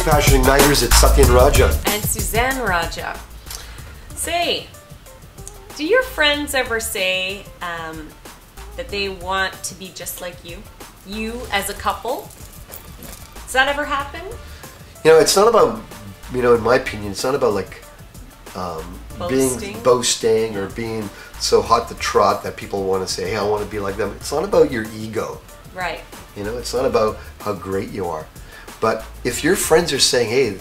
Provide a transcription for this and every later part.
Passion Igniters, it's Satya and Raja. And Suzanne Raja. Say, do your friends ever say that they want to be just like you? You as a couple? Does that ever happen? You know, it's not about, you know, in my opinion, it's not about like boasting or being so hot to trot that people want to say, hey, I want to be like them. It's not about your ego. Right. You know, it's not about how great you are. But if your friends are saying, hey,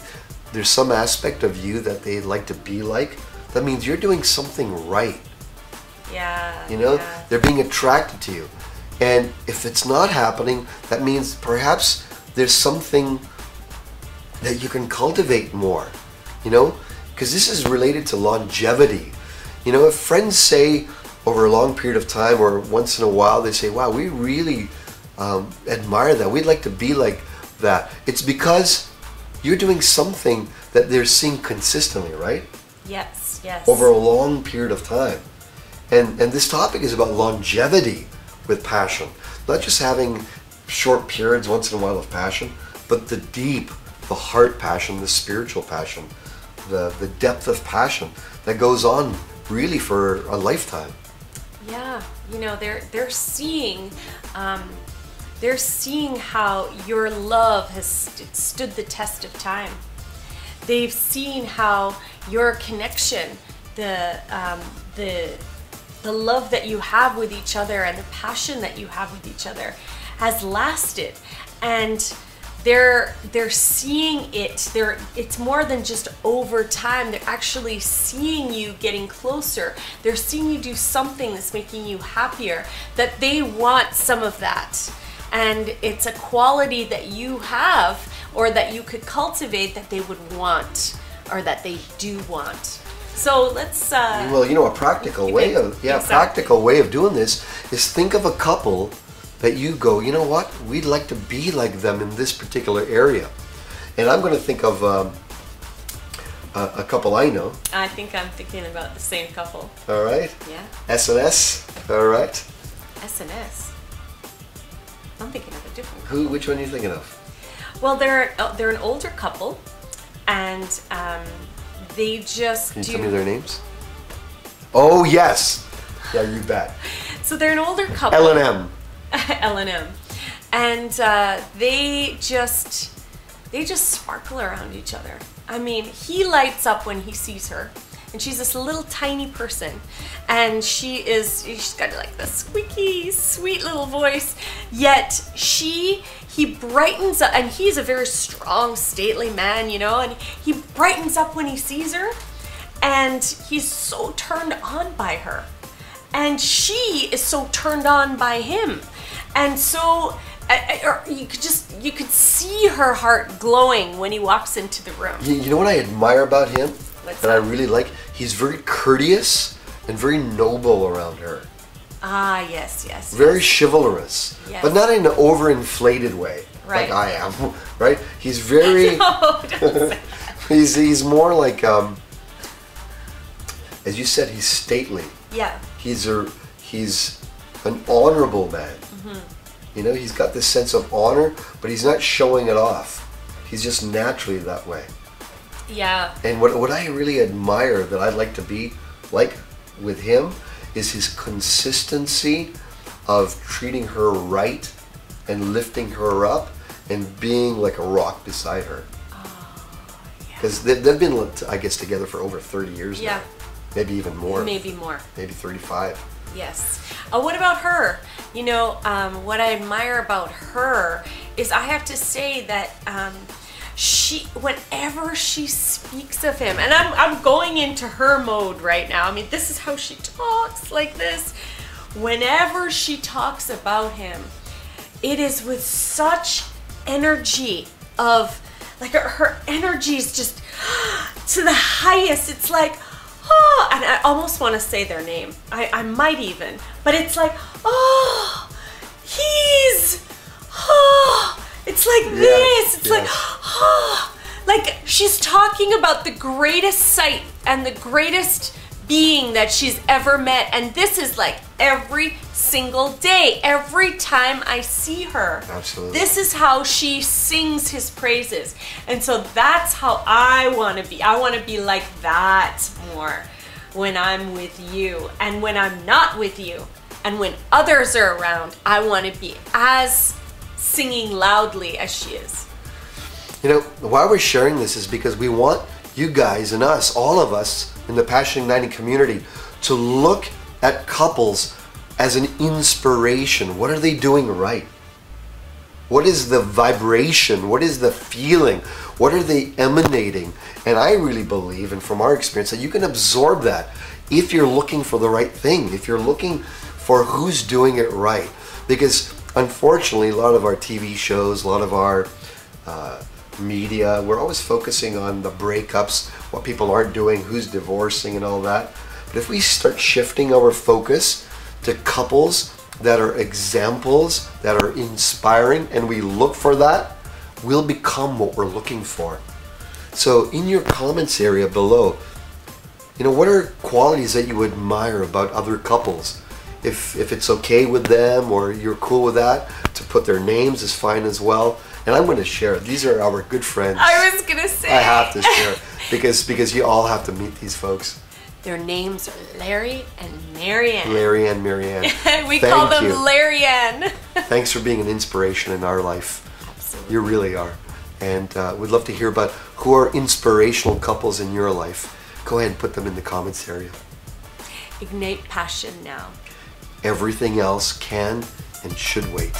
there's some aspect of you that they'd like to be like, that means you're doing something right. Yeah. You know, yeah. They're being attracted to you. And if it's not happening, that means perhaps there's something that you can cultivate more, you know, because this is related to longevity. You know, if friends say over a long period of time or once in a while, they say, wow, we really admire that. We'd like to be like that. It's because you're doing something that they're seeing consistently, right? Yes, yes. Over a long period of time. And this topic is about longevity with passion. Not just having short periods once in a while of passion, but the deep, the heart passion, the spiritual passion, the depth of passion that goes on really for a lifetime. Yeah, you know, they're seeing how your love has stood the test of time. They've seen how your connection, the love that you have with each other and the passion that you have with each other has lasted, and they're seeing it. It's more than just over time. They're actually seeing you getting closer. They're seeing you do something that's making you happier, that they want some of that. And it's a quality that you have or that you could cultivate that they would want, or that they do want. So let's well, you know, a practical way of practical way of doing this is think of a couple that you go, you know what, we'd like to be like them in this particular area. And I'm going to think of a couple I know. I think I'm thinking about the same couple. All right. Yeah. S&S. All right. S&S. I'm thinking of a different couple. Which one are you thinking of? Well, they're an older couple, and they just Can you tell me their names? Oh yes. Yeah, you bet. So they're an older couple. L&M. L&M, and they just sparkle around each other. I mean, he lights up when he sees her, and she's this little tiny person, and she's got like this squeaky, sweet little voice. Yet he brightens up, and he's a very strong, stately man, you know, and he brightens up when he sees her, and he's so turned on by her, and she is so turned on by him. And so you could see her heart glowing when he walks into the room. You know what I admire about him? What's that that? I really like? He's very courteous and very noble around her. Ah, yes, yes. Very yes. chivalrous, yes. but not in an overinflated way, right. like I am, right? He's very, no, don't say that. he's more like, as you said, he's stately. Yeah. He's an honorable man. Mm-hmm. You know, he's got this sense of honor, but he's not showing it off. He's just naturally that way. Yeah. And what I really admire that I'd like to be like with him is his consistency of treating her right and lifting her up and being like a rock beside her. Because they've been, I guess, together for over 30 years now. Maybe even more. Maybe more. Maybe 35. Yes. What about her? You know, what I admire about her is, I have to say that whenever she speaks of him, and I'm going into her mode right now. I mean, this is how she talks, like this. Whenever she talks about him, it is with such energy of, like, her energy is just to the highest. It's like, oh, and I almost want to say their name. I might even, but it's like, oh, it's like this. It's like, oh, like she's talking about the greatest sight and the greatest being that she's ever met, and this is like every single day. Every time I see her, Absolutely. this is how she sings his praises. And so that's how I want to be. I want to be like that more when I'm with you. And when I'm not with you, and when others are around, I want to be as singing loudly as she is. You know, why we're sharing this is because we want you guys and us, all of us in the Passion Igniting community, to look at couples as an inspiration. What are they doing right? What is the vibration? What is the feeling? What are they emanating? And I really believe, and from our experience, that you can absorb that if you're looking for the right thing, if you're looking for who's doing it right. Because unfortunately, a lot of our TV shows, a lot of our media, we're always focusing on the breakups, what people aren't doing, who's divorcing and all that. But if we start shifting our focus to couples that are examples, that are inspiring, and we look for that, we'll become what we're looking for. So in your comments area below, you know, what are qualities that you admire about other couples? If it's okay with them or you're cool with that, to put their names is fine as well. And I'm going to share. These are our good friends. I was going to say. I have to share because you all have to meet these folks. Their names are Larry and Marianne. Larry and Marianne. We Thank call them you. Larry Ann. Thanks for being an inspiration in our life. Absolutely. You really are. And we'd love to hear about who are inspirational couples in your life. Go ahead and put them in the comments area. Ignite passion now. Everything else can and should wait.